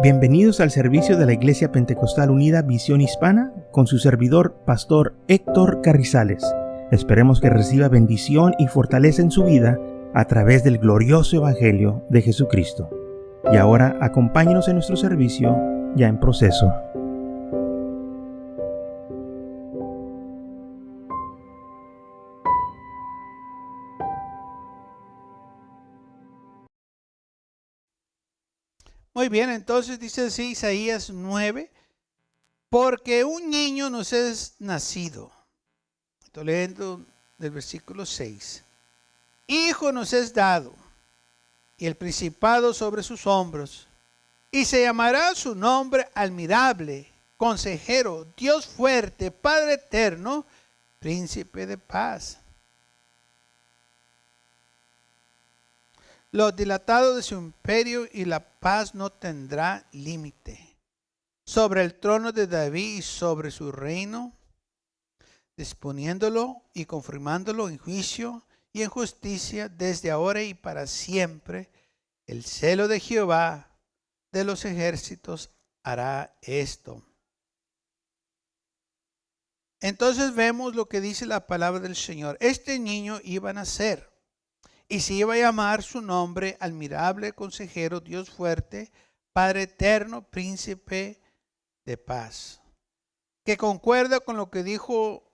Bienvenidos al servicio de la Iglesia Pentecostal Unida Visión Hispana con su servidor, Pastor Héctor Carrizales. Esperemos que reciba bendición y fortaleza en su vida a través del glorioso Evangelio de Jesucristo. Y ahora acompáñenos en nuestro servicio ya en proceso. Muy bien, entonces dice así Isaías 9, porque un niño nos es nacido. Estoy leyendo del versículo 6. Hijo nos es dado, y el principado sobre sus hombros, y se llamará su nombre admirable, consejero, Dios fuerte, Padre eterno, príncipe de paz. Lo dilatado de su imperio y la paz no tendrá límite. Sobre el trono de David y sobre su reino, disponiéndolo y confirmándolo en juicio y en justicia desde ahora y para siempre. El celo de Jehová de los ejércitos hará esto. Entonces vemos lo que dice la palabra del Señor. Este niño iba a nacer. Y se iba a llamar su nombre admirable, consejero, Dios fuerte, Padre eterno, príncipe de paz. Que concuerda con lo que dijo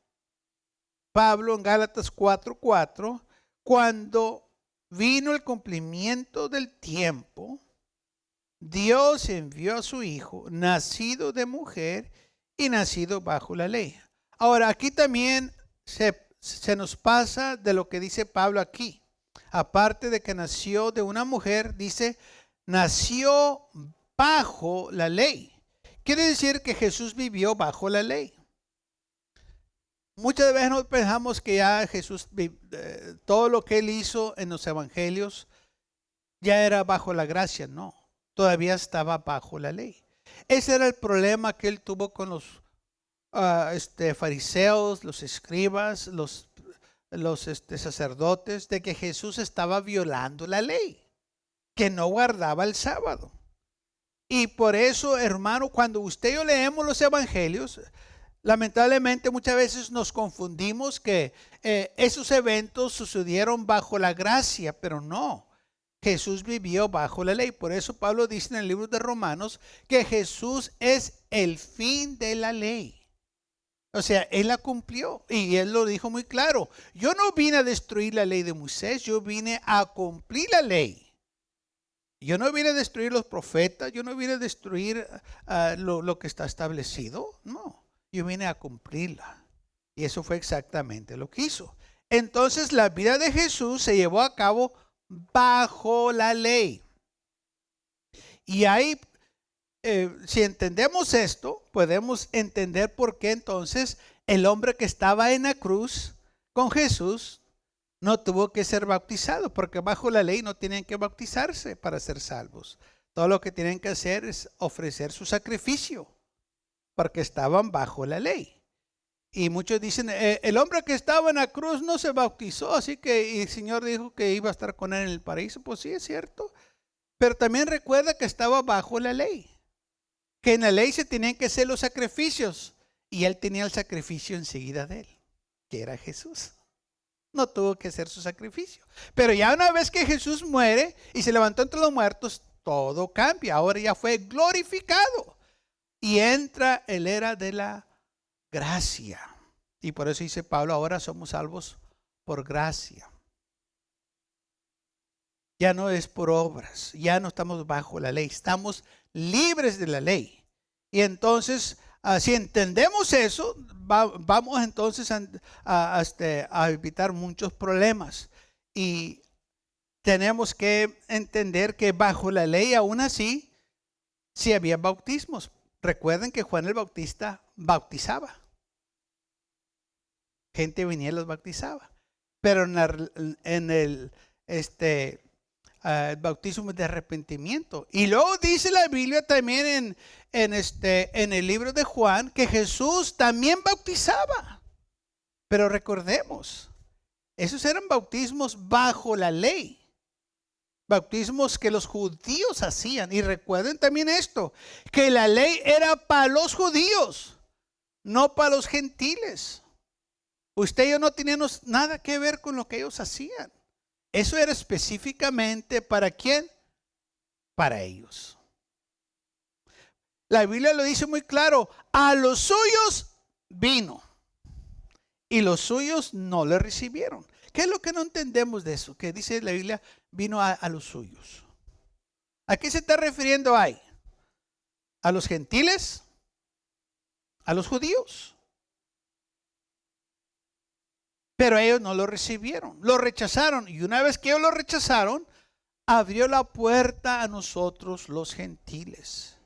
Pablo en Gálatas 4:4, cuando vino el cumplimiento del tiempo, Dios envió a su Hijo, nacido de mujer y nacido bajo la ley. Ahora, aquí también se nos pasa de lo que dice Pablo aquí. Aparte de que nació de una mujer, dice, nació bajo la ley. Quiere decir que Jesús vivió bajo la ley. Muchas veces nos pensamos que ya Jesús, todo lo que él hizo en los evangelios, ya era bajo la gracia. No, todavía estaba bajo la ley. Ese era el problema que él tuvo con los fariseos, los escribas, los sacerdotes, de que Jesús estaba violando la ley, que no guardaba el sábado. Y por eso, hermano, cuando usted y yo leemos los evangelios, lamentablemente muchas veces nos confundimos que esos eventos sucedieron bajo la gracia, pero no. Jesús vivió bajo la ley. Por eso Pablo dice en el libro de Romanos que Jesús es el fin de la ley. O sea, él la cumplió y él lo dijo muy claro. Yo no vine a destruir la ley de Moisés, yo vine a cumplir la ley. Yo no vine a destruir los profetas, yo no vine a destruir lo que está establecido. No, yo vine a cumplirla. Y eso fue exactamente lo que hizo. Entonces la vida de Jesús se llevó a cabo bajo la ley. Y ahí si entendemos esto, podemos entender por qué entonces el hombre que estaba en la cruz con Jesús no tuvo que ser bautizado, porque bajo la ley no tienen que bautizarse para ser salvos. Todo lo que tienen que hacer es ofrecer su sacrificio, porque estaban bajo la ley. Y muchos dicen, el hombre que estaba en la cruz no se bautizó, así que el Señor dijo que iba a estar con él en el paraíso. Pues sí, es cierto, pero también recuerda que estaba bajo la ley. Que en la ley se tenían que hacer los sacrificios y él tenía el sacrificio enseguida de él, que era Jesús. No tuvo que hacer su sacrificio. Pero ya una vez que Jesús muere y se levantó entre los muertos, todo cambia. Ahora ya fue glorificado y entra el era de la gracia. Y por eso dice Pablo, ahora somos salvos por gracia. Ya no es por obras, ya no estamos bajo la ley, estamos libres de la ley. Y entonces, si entendemos eso, vamos entonces a evitar muchos problemas. Y tenemos que entender que bajo la ley, aún así, sí había bautismos. Recuerden que Juan el Bautista bautizaba. Gente venía y los bautizaba. Pero en el bautismo de arrepentimiento. Y luego dice la Biblia también en el libro de Juan que Jesús también bautizaba. Pero recordemos, esos eran bautismos bajo la ley. Bautismos que los judíos hacían. Y recuerden también esto, que la ley era para los judíos, no para los gentiles. Usted y yo no teníamos nada que ver con lo que ellos hacían. Eso era específicamente ¿para quién? Para ellos. La Biblia lo dice muy claro, a los suyos vino y los suyos no le recibieron. ¿Qué es lo que no entendemos de eso? Que dice la Biblia, vino a los suyos. ¿A qué se está refiriendo ahí? ¿A los gentiles? ¿A los judíos? Pero ellos no lo recibieron, lo rechazaron. Y una vez que ellos lo rechazaron, abrió la puerta a nosotros los gentiles.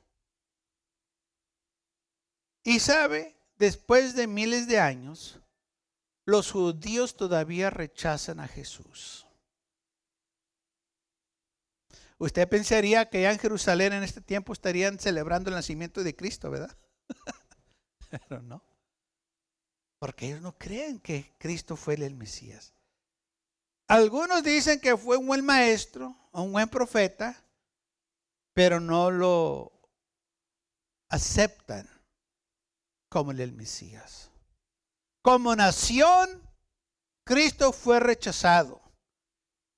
Y sabe, después de miles de años, los judíos todavía rechazan a Jesús. Usted pensaría que ya en Jerusalén en este tiempo estarían celebrando el nacimiento de Cristo, ¿verdad? Pero no. Porque ellos no creen que Cristo fue el Mesías. Algunos dicen que fue un buen maestro, un buen profeta, pero no lo aceptan como el Mesías. Como nación, Cristo fue rechazado,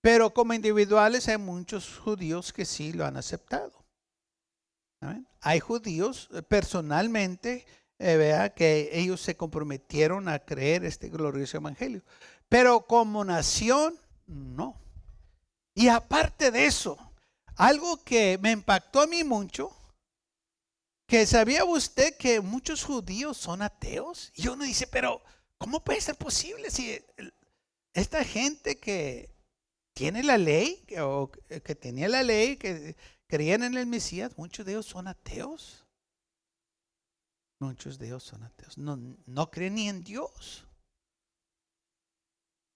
pero como individuales hay muchos judíos que sí lo han aceptado. ¿Amén? Hay judíos personalmente, vea que ellos se comprometieron a creer este glorioso evangelio, pero como nación, no. Y aparte de eso, algo que me impactó a mí mucho, que sabía usted que muchos judíos son ateos. Y uno dice, pero ¿cómo puede ser posible si esta gente que tiene la ley, o que tenía la ley, que creían en el Mesías, muchos de ellos son ateos? Muchos de ellos son ateos. No creen ni en Dios.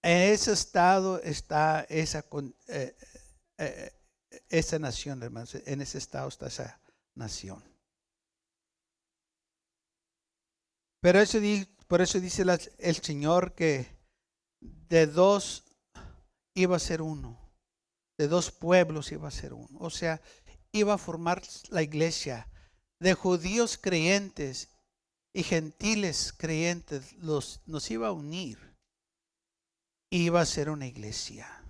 En ese estado está esa nación, hermanos. En ese estado está esa nación. Pero por eso dice el Señor que de dos iba a ser uno. De dos pueblos iba a ser uno. O sea, iba a formar la iglesia de judíos creyentes y gentiles creyentes. Nos iba a unir. Iba a ser una iglesia.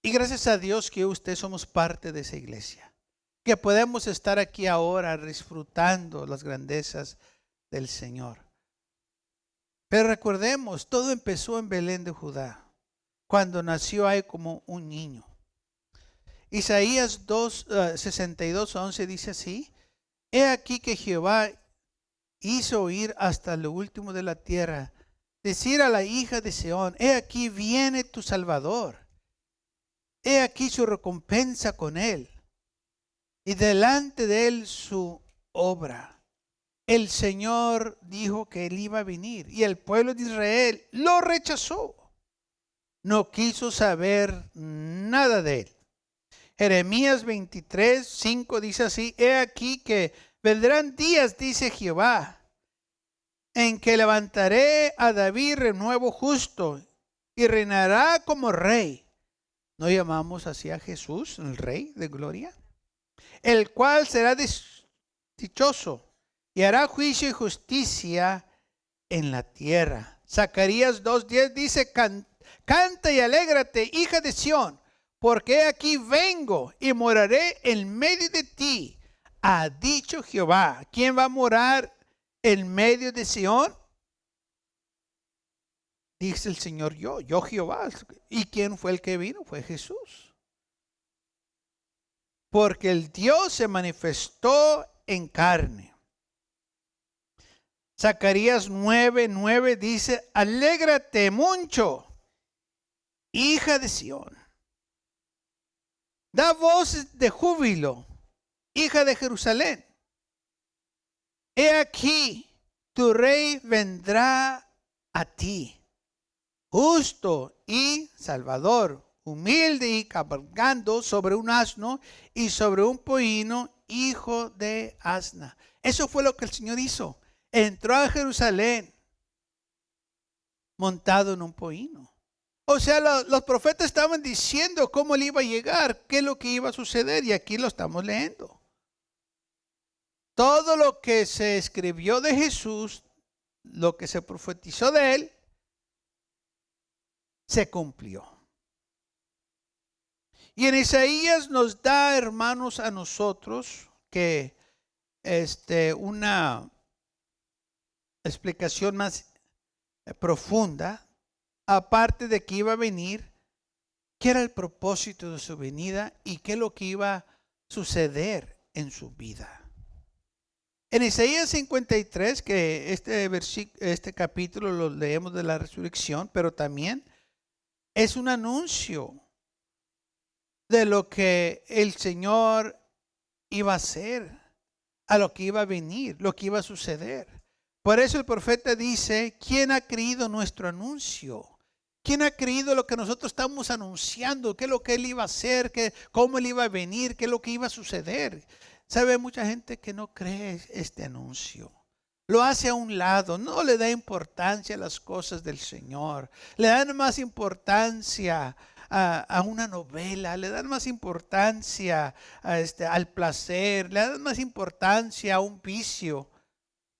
Y gracias a Dios que usted somos parte de esa iglesia. Que podemos estar aquí ahora disfrutando las grandezas del Señor. Pero recordemos, todo empezó en Belén de Judá, cuando nació ahí como un niño. Isaías 62:11 dice así: He aquí que Jehová hizo oír hasta lo último de la tierra, decir a la hija de Sión: he aquí viene tu Salvador, he aquí su recompensa con él, y delante de él su obra. El Señor dijo que él iba a venir, y el pueblo de Israel lo rechazó. No quiso saber nada de él. Jeremías 23:5 dice así: He aquí que vendrán días, dice Jehová, en que levantaré a David renuevo justo, y reinará como rey. ¿No llamamos así a Jesús, el Rey de gloria? El cual será dichoso y hará juicio y justicia en la tierra. Zacarías 2:10 dice: Canta y alégrate, hija de Sión, porque aquí vengo y moraré en medio de ti, ha dicho Jehová. ¿Quién va a morar en medio de Sión? Dice el Señor, yo Jehová. ¿Y quién fue el que vino? Fue Jesús. Porque el Dios se manifestó en carne. Zacarías 9:9 dice: Alégrate mucho, hija de Sión. Da voces de júbilo, hija de Jerusalén. He aquí, tu rey vendrá a ti, justo y salvador, humilde y cabalgando sobre un asno y sobre un pollino, hijo de asna. Eso fue lo que el Señor hizo. Entró a Jerusalén montado en un pollino. O sea, los profetas estaban diciendo cómo él iba a llegar, qué es lo que iba a suceder, y aquí lo estamos leyendo. Todo lo que se escribió de Jesús, lo que se profetizó de él, se cumplió. Y en Isaías nos da, hermanos, a nosotros que una explicación más profunda, aparte de que iba a venir, qué era el propósito de su venida y qué es lo que iba a suceder en su vida. En Isaías 53, que este capítulo lo leemos de la resurrección, pero también es un anuncio de lo que el Señor iba a hacer, a lo que iba a venir, lo que iba a suceder. Por eso el profeta dice, ¿quién ha creído nuestro anuncio? ¿Quién ha creído lo que nosotros estamos anunciando? ¿Qué es lo que él iba a hacer? ¿Cómo él iba a venir? ¿Qué es lo que iba a suceder? ¿Sabe? Mucha gente que no cree este anuncio. Lo hace a un lado, no le da importancia a las cosas del Señor. Le dan más importancia a una novela, le dan más importancia al placer, le dan más importancia a un vicio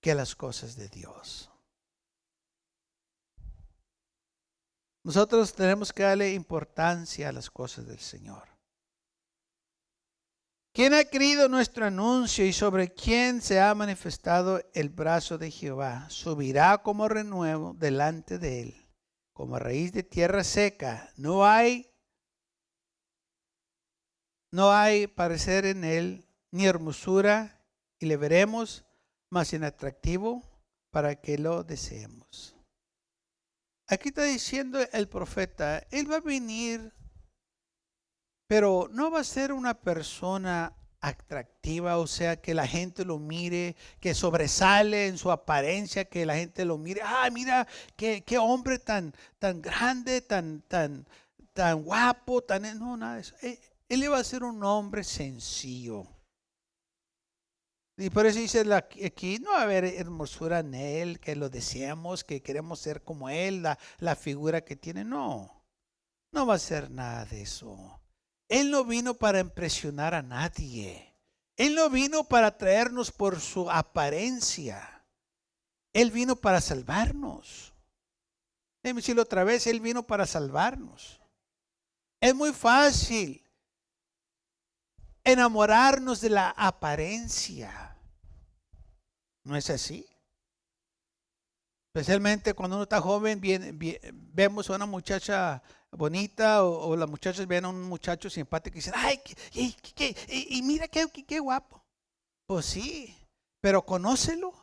que a las cosas de Dios. Nosotros tenemos que darle importancia a las cosas del Señor. ¿Quién ha creído nuestro anuncio y sobre quién se ha manifestado el brazo de Jehová? Subirá como renuevo delante de él, como raíz de tierra seca. No hay parecer en él, ni hermosura, y le veremos más inatractivo para que lo deseemos. Aquí está diciendo el profeta, él va a venir, pero no va a ser una persona atractiva, o sea, que la gente lo mire, que sobresale en su apariencia, que la gente lo mire. Ah, mira, qué hombre tan grande, tan guapo, no, nada de eso. Él iba a ser un hombre sencillo. Y por eso dice aquí, no va a haber hermosura en él, que lo deseamos, que queremos ser como él, la figura que tiene. No va a ser nada de eso. Él no vino para impresionar a nadie. Él no vino para traernos por su apariencia. Él vino para salvarnos. Déjame decirlo otra vez, él vino para salvarnos. Es muy fácil enamorarnos de la apariencia. ¿No es así? Especialmente cuando uno está joven, vemos a una muchacha bonita o las muchachas ven a un muchacho simpático y dicen, ay, y mira qué guapo. Pues sí, pero conócelo.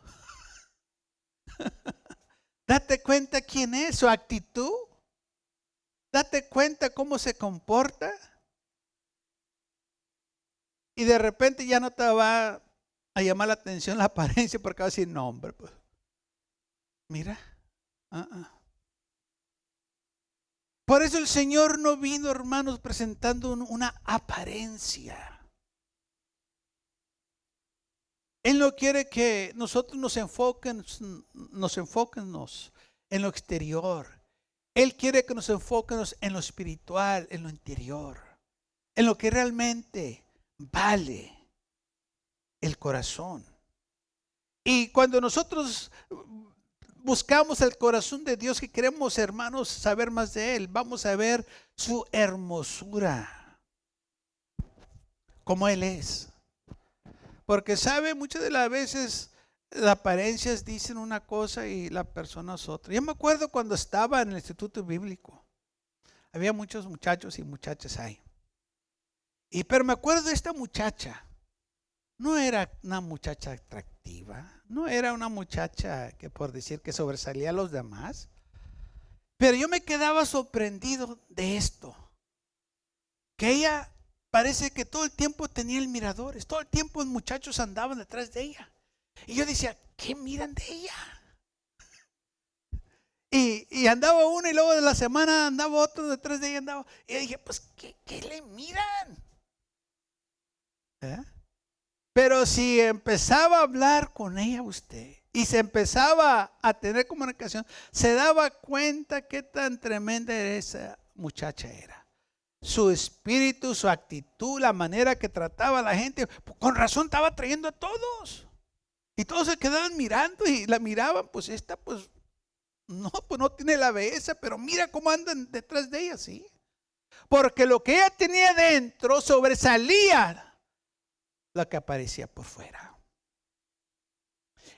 Date cuenta quién es, su actitud. Date cuenta cómo se comporta. Y de repente ya no te va a llamar la atención la apariencia porque va a decir, no, hombre, pues. Mira. Por eso el Señor no vino, hermanos, presentando una apariencia. Él no quiere que nosotros nos enfoquemos en lo exterior. Él quiere que nos enfoquemos en lo espiritual, en lo interior, en lo que realmente vale el corazón. Y cuando nosotros buscamos el corazón de Dios, que queremos, hermanos, saber más de Él, vamos a ver su hermosura, como Él es. Porque sabe, muchas de las veces las apariencias dicen una cosa y la persona es otra. Yo me acuerdo cuando estaba en el instituto bíblico, había muchos muchachos y muchachas ahí. Pero me acuerdo de esta muchacha. No era una muchacha atractiva, no era una muchacha que por decir que sobresalía a los demás, pero yo me quedaba sorprendido de esto, que ella parece que todo el tiempo tenía el miradores, todo el tiempo los muchachos andaban detrás de ella, y yo decía, ¿qué miran de ella? Y andaba uno y luego de la semana andaba otro detrás de ella, y yo dije, pues, ¿qué le miran? Pero si empezaba a hablar con ella usted, y se empezaba a tener comunicación, se daba cuenta qué tan tremenda esa muchacha era. Su espíritu, su actitud, la manera que trataba a la gente, con razón estaba atrayendo a todos. Y todos se quedaban mirando y la miraban, pues esta pues no tiene la belleza, pero mira cómo andan detrás de ella, ¿sí? Porque lo que ella tenía dentro sobresalía lo que aparecía por fuera.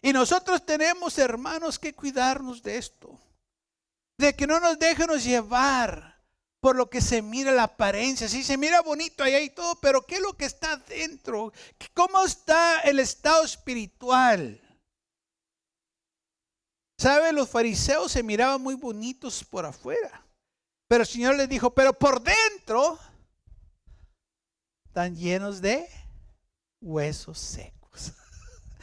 Y nosotros tenemos, hermanos, que cuidarnos de esto, de que no nos dejemos llevar por lo que se mira, la apariencia. Sí, se mira bonito allá y todo, pero ¿qué es lo que está dentro? ¿Cómo está el estado espiritual? ¿Sabe? Los fariseos se miraban muy bonitos por afuera, pero el Señor les dijo, pero por dentro están llenos de huesos secos.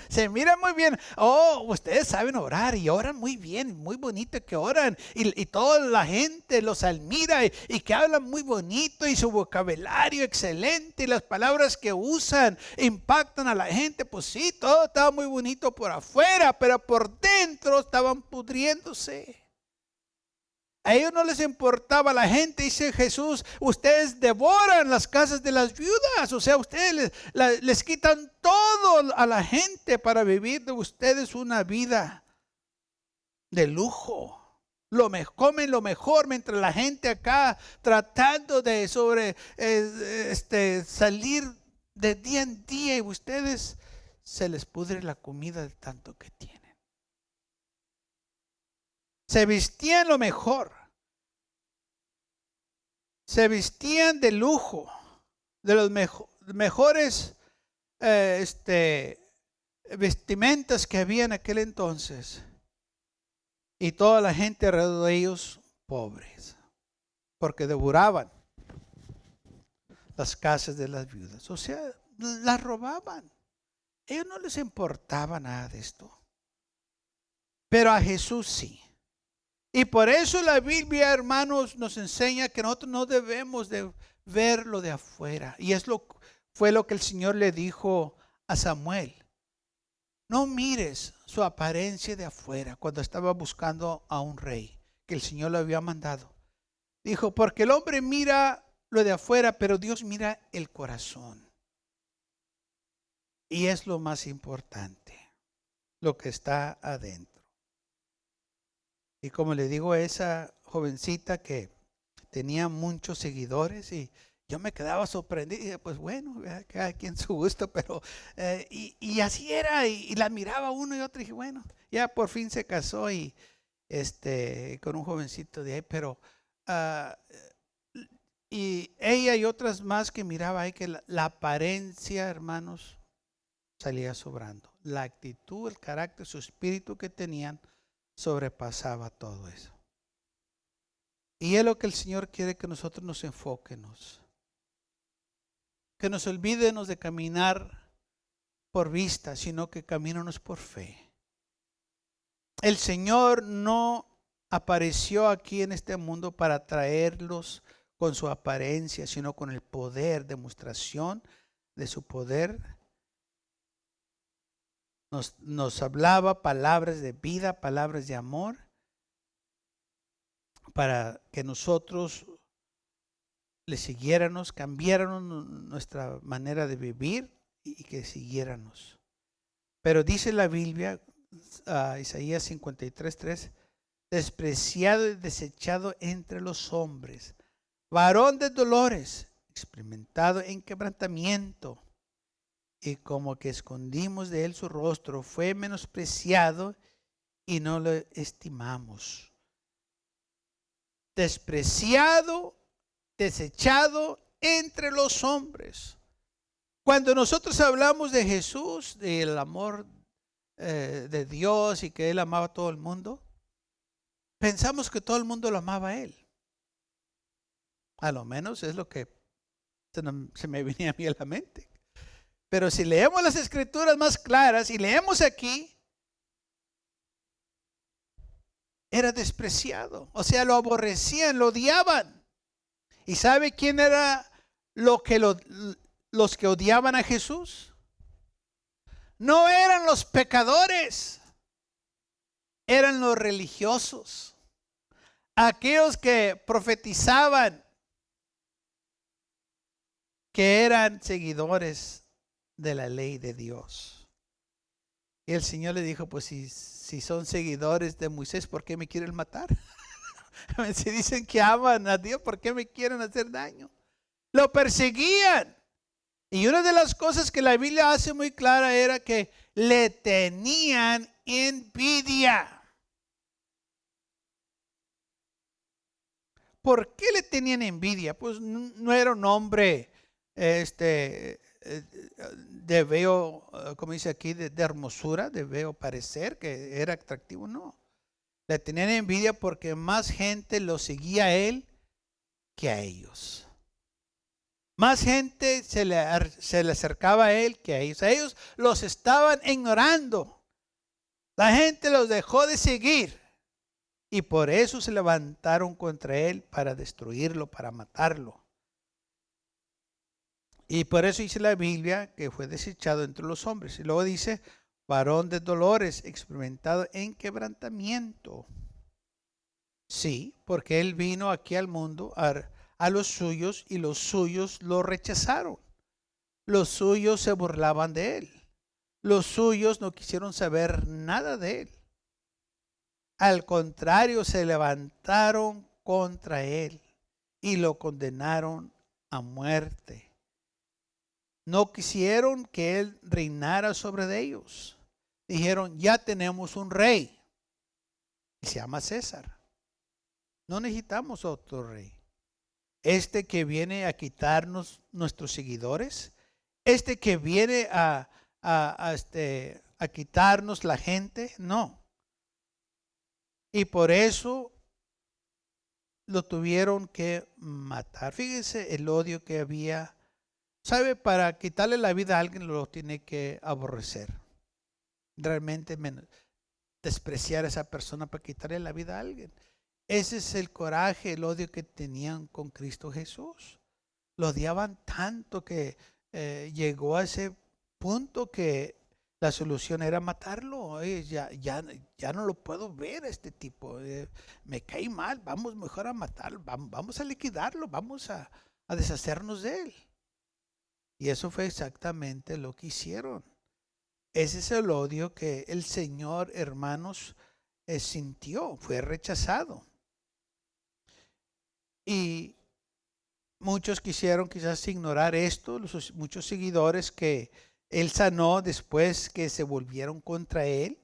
Se mira muy bien. Oh, ustedes saben orar y oran muy bien, muy bonito que oran. Y toda la gente los admira y que hablan muy bonito y su vocabulario excelente y las palabras que usan impactan a la gente. Pues sí, todo estaba muy bonito por afuera, pero por dentro estaban pudriéndose. A ellos no les importaba la gente, dice Jesús, ustedes devoran las casas de las viudas, o sea, ustedes les quitan todo a la gente para vivir de ustedes una vida de lujo. Comen lo mejor mientras la gente acá tratando de salir de día en día y ustedes se les pudre la comida de tanto que tienen. Se vestían lo mejor. Se vestían de lujo, de los mejores vestimentas que había en aquel entonces. Y toda la gente alrededor de ellos pobres, porque devoraban las casas de las viudas. O sea, las robaban. A ellos no les importaba nada de esto. Pero a Jesús sí. Y por eso la Biblia, hermanos, nos enseña que nosotros no debemos de ver lo de afuera. Y fue lo que el Señor le dijo a Samuel. No mires su apariencia de afuera cuando estaba buscando a un rey que el Señor le había mandado. Dijo, porque el hombre mira lo de afuera, pero Dios mira el corazón. Y es lo más importante, lo que está adentro. Y como le digo a esa jovencita que tenía muchos seguidores y yo me quedaba sorprendido. Y dije, pues bueno, cada quien su gusto, pero y así era. Y la miraba uno y otro y dije, bueno, ya por fin se casó y con un jovencito de ahí, pero y ella y otras más que miraba ahí que la apariencia, hermanos, salía sobrando. La actitud, el carácter, su espíritu que tenían sobrepasaba todo eso. Y es lo que el Señor quiere que nosotros nos enfoquemos. Que nos olvidemos de caminar por vista, sino que caminemos por fe. El Señor no apareció aquí en este mundo para traerlos con su apariencia, sino con el poder, demostración de su poder. Nos hablaba palabras de vida, palabras de amor, para que nosotros le siguiéramos, cambiáramos nuestra manera de vivir y que siguiéramos. Pero dice la Biblia, Isaías 53:3, despreciado y desechado entre los hombres, varón de dolores, experimentado en quebrantamiento, y como que escondimos de él su rostro, fue menospreciado y no lo estimamos. Despreciado, desechado entre los hombres. Cuando nosotros hablamos de Jesús, del amor de Dios y que Él amaba a todo el mundo, pensamos que todo el mundo lo amaba a Él. A lo menos es lo que se me venía a mí a la mente. Pero si leemos las escrituras más claras y leemos aquí, era despreciado. O sea, lo aborrecían, lo odiaban. ¿Y sabe quién era los que odiaban a Jesús? No eran los pecadores. eran los religiosos, aquellos que profetizaban, que eran seguidores de la ley de Dios. Y el Señor le dijo, pues si son seguidores de Moisés, ¿por qué me quieren matar? Si dicen que aman a Dios, ¿por qué me quieren hacer daño? Lo perseguían. Y una de las cosas que la Biblia hace muy clara era que le tenían envidia. ¿Por qué le tenían envidia? Pues no era un hombre de veo, como dice aquí, de hermosura, de veo parecer, que era atractivo, no. Le tenían envidia porque más gente lo seguía a él que a ellos. Más gente se le acercaba a él que a ellos. A ellos los estaban ignorando. La gente los dejó de seguir. Y por eso se levantaron contra él para destruirlo, para matarlo. Y por eso dice la Biblia que fue desechado entre los hombres. Y luego dice, varón de dolores, experimentado en quebrantamiento. Sí, porque él vino aquí al mundo a los suyos y los suyos lo rechazaron. Los suyos se burlaban de él. Los suyos no quisieron saber nada de él. Al contrario, se levantaron contra él y lo condenaron a muerte. No quisieron que él reinara sobre ellos. Dijeron, ya tenemos un rey y se llama César. No necesitamos otro rey. Este que viene a quitarnos nuestros seguidores, este que viene a quitarnos la gente, no. Y por eso lo tuvieron que matar. Fíjense el odio que había. ¿Sabe? Para quitarle la vida a alguien lo tiene que aborrecer. Realmente despreciar a esa persona para quitarle la vida a alguien. Ese es el coraje, el odio que tenían con Cristo Jesús. Lo odiaban tanto que llegó a ese punto que la solución era matarlo. Ya no lo puedo ver a este tipo. Me cae mal, vamos mejor a matarlo, vamos a liquidarlo, vamos a deshacernos de él. Y eso fue exactamente lo que hicieron. Ese es el odio que el Señor, hermanos, sintió, fue rechazado. Y muchos quisieron quizás ignorar esto, muchos seguidores que él sanó después que se volvieron contra él.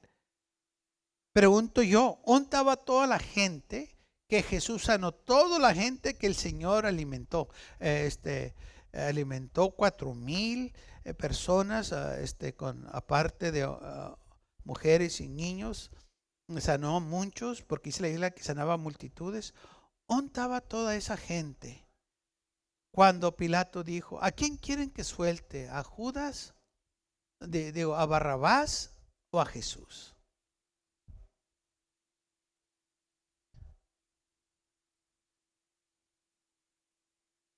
Pregunto yo, ¿dónde estaba toda la gente que Jesús sanó? Toda la gente que el Señor alimentó. Alimentó 4,000 personas, aparte de mujeres y niños. Sanó a muchos, porque dice la Biblia que sanaba multitudes. ¿Dónde estaba toda esa gente cuando Pilato dijo, ¿a quién quieren que suelte? ¿A Judas? ¿A Barrabás o a Jesús?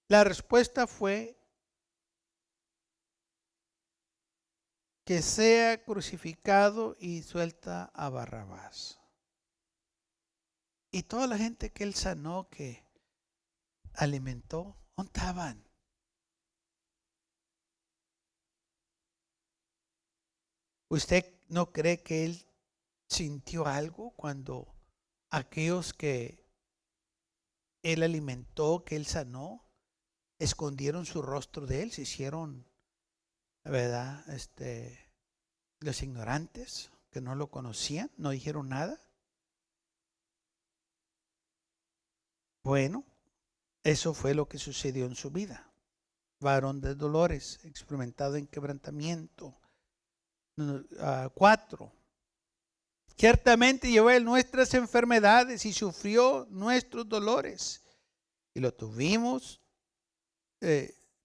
La respuesta fue que sea crucificado y suelta a Barrabás. Y toda la gente que él sanó, que alimentó, ¿dónde estaban? ¿Usted no cree que él sintió algo cuando aquellos que él alimentó, que él sanó, escondieron su rostro de él, se hicieron, ¿verdad? Los ignorantes que no lo conocían, no dijeron nada? Bueno, eso fue lo que sucedió en su vida. Varón de dolores, experimentado en quebrantamiento. 4. Ciertamente llevó él nuestras enfermedades y sufrió nuestros dolores. Y lo tuvimos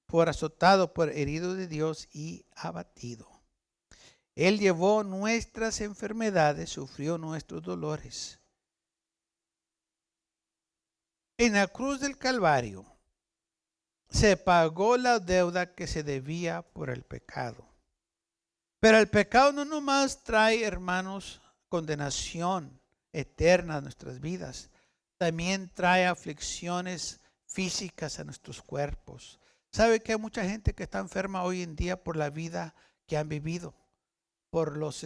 por azotado, por herido de Dios y abatido. Él llevó nuestras enfermedades, sufrió nuestros dolores. En la cruz del Calvario se pagó la deuda que se debía por el pecado. Pero el pecado no nomás trae, hermanos, condenación, eterna a nuestras vidas. También trae aflicciones físicas a nuestros cuerpos. ¿Sabe que hay mucha gente que está enferma hoy en día por la vida que han vivido? Por los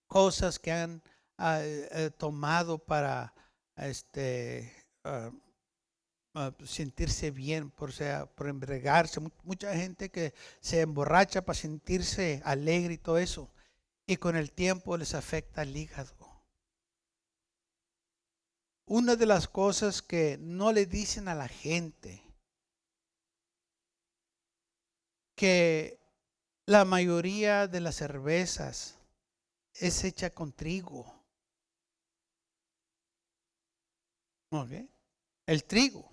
cosas que han tomado para sentirse bien, por embriagarse. Mucha gente que se emborracha para sentirse alegre y todo eso, y con el tiempo les afecta el hígado. Una de las cosas que no le dicen a la gente, que la mayoría de las cervezas es hecha con trigo. ¿Okay? El trigo.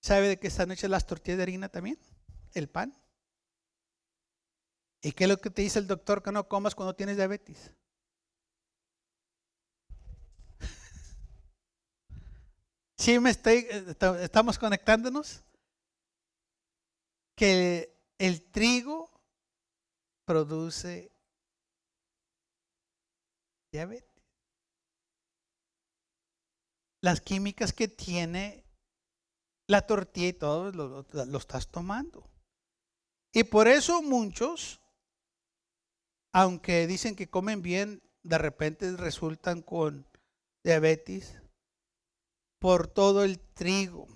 ¿Sabe de qué están hechas las tortillas de harina también? El pan. ¿Y qué es lo que te dice el doctor que no comas cuando tienes diabetes? ¿Sí estamos conectándonos? Que el trigo produce diabetes. Las químicas que tiene la tortilla y todo lo estás tomando. Y por eso muchos, aunque dicen que comen bien, de repente resultan con diabetes por todo el trigo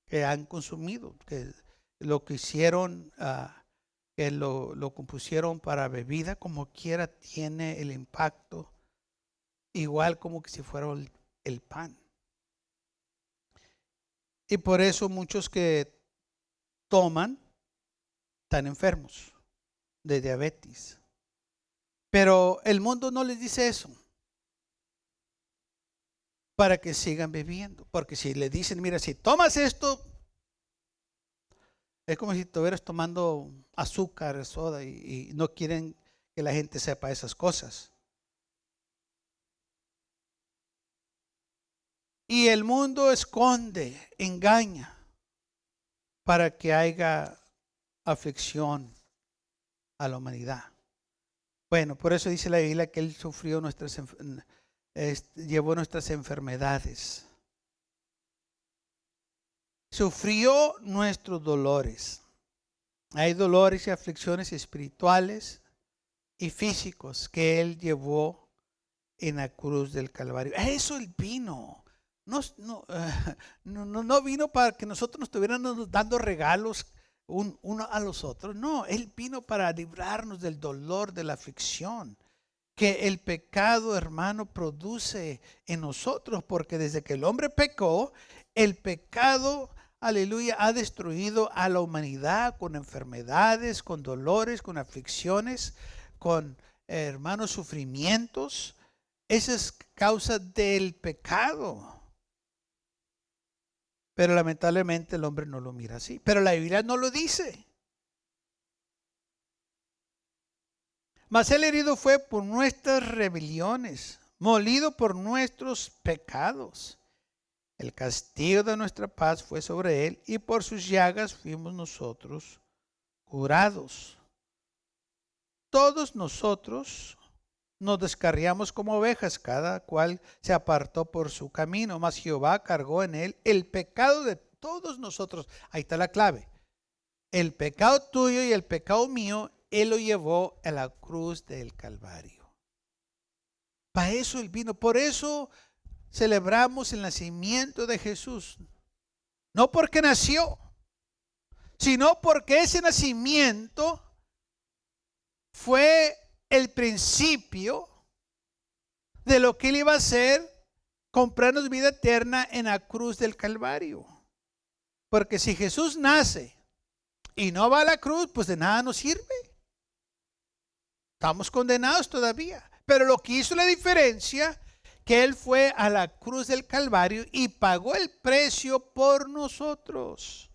que han consumido, que lo que hicieron, que lo compusieron para bebida, como quiera tiene el impacto, igual como que si fuera el pan. Y por eso muchos que toman están enfermos de diabetes. Pero el mundo no les dice eso para que sigan bebiendo. Porque si le dicen, mira, si tomas esto, es como si estuvieras tomando azúcar, soda, y no quieren que la gente sepa esas cosas. Y el mundo esconde, engaña, para que haya aflicción a la humanidad. Bueno, por eso dice la Biblia que Él sufrió llevó nuestras enfermedades. Sufrió nuestros dolores. Hay dolores y aflicciones espirituales y físicos que Él llevó en la cruz del Calvario. A eso Él vino. No vino para que nosotros nos estuviéramos dando regalos uno a los otros. No, Él vino para librarnos del dolor, de la aflicción que el pecado, hermano, produce en nosotros. Porque desde que el hombre pecó, el pecado, aleluya, ha destruido a la humanidad con enfermedades, con dolores, con aflicciones, con hermanos sufrimientos. Esa es causa del pecado. Pero lamentablemente el hombre no lo mira así. Pero la Biblia no lo dice. Mas el herido fue por nuestras rebeliones, molido por nuestros pecados. El castigo de nuestra paz fue sobre él, y por sus llagas fuimos nosotros curados. Todos nosotros nos descarriamos como ovejas, cada cual se apartó por su camino, mas Jehová cargó en él el pecado de todos nosotros. Ahí está la clave. El pecado tuyo y el pecado mío, Él lo llevó a la cruz del Calvario. Para eso Él vino. Por eso celebramos el nacimiento de Jesús. No porque nació, sino porque ese nacimiento fue el principio de lo que Él iba a hacer, comprarnos vida eterna en la cruz del Calvario. Porque si Jesús nace y no va a la cruz, pues de nada nos sirve. Estamos condenados todavía. Pero lo que hizo la diferencia, que Él fue a la cruz del Calvario y pagó el precio por nosotros.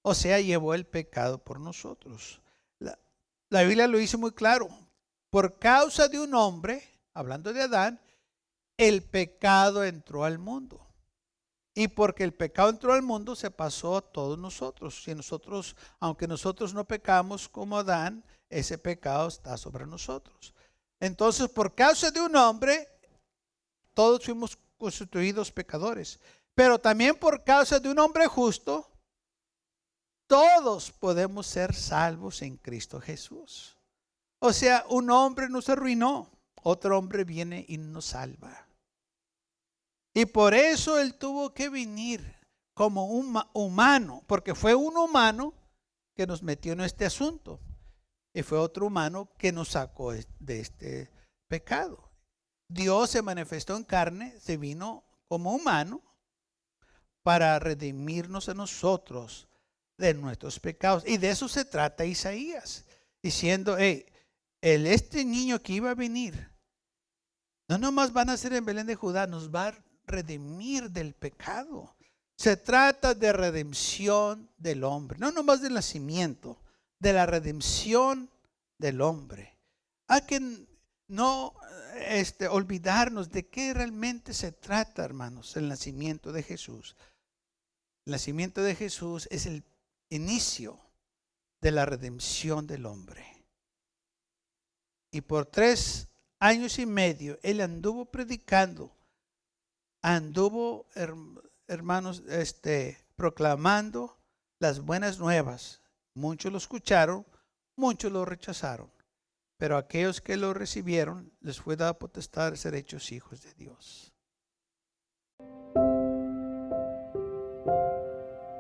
O sea, llevó el pecado por nosotros. La Biblia lo dice muy claro. Por causa de un hombre, hablando de Adán, el pecado entró al mundo. Y porque el pecado entró al mundo, se pasó a todos nosotros. Y nosotros, aunque nosotros no pecamos como Adán, ese pecado está sobre nosotros. Entonces, por causa de un hombre, todos fuimos constituidos pecadores. Pero también por causa de un hombre justo, todos podemos ser salvos en Cristo Jesús. O sea, un hombre nos arruinó, otro hombre viene y nos salva. Y por eso Él tuvo que venir como un humano, porque fue un humano que nos metió en este asunto. Y fue otro humano que nos sacó de este pecado. Dios se manifestó en carne, se vino como humano para redimirnos a nosotros de nuestros pecados. Y de eso se trata Isaías, diciendo, este niño que iba a venir, no nomás van a ser en Belén de Judá, nos va a redimir del pecado. Se trata de redención del hombre, no nomás del nacimiento, de la redención del hombre. Hay que no olvidarnos de qué realmente se trata, hermanos, el nacimiento de Jesús. El nacimiento de Jesús es el inicio de la redención del hombre. Y por 3 años y medio Él anduvo predicando, anduvo, hermanos, proclamando las buenas nuevas. Muchos lo escucharon, muchos lo rechazaron, pero aquellos que lo recibieron les fue dada potestad de ser hechos hijos de Dios.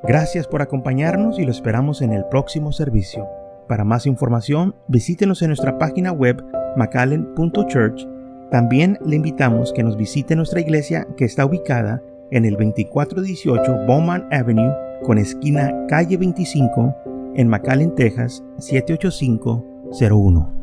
Gracias por acompañarnos y lo esperamos en el próximo servicio. Para más información, visítenos en nuestra página web mcallen.church. También le invitamos que nos visite nuestra iglesia, que está ubicada en el 2418 Bowman Avenue con esquina calle 25 en McAllen, Texas 78501.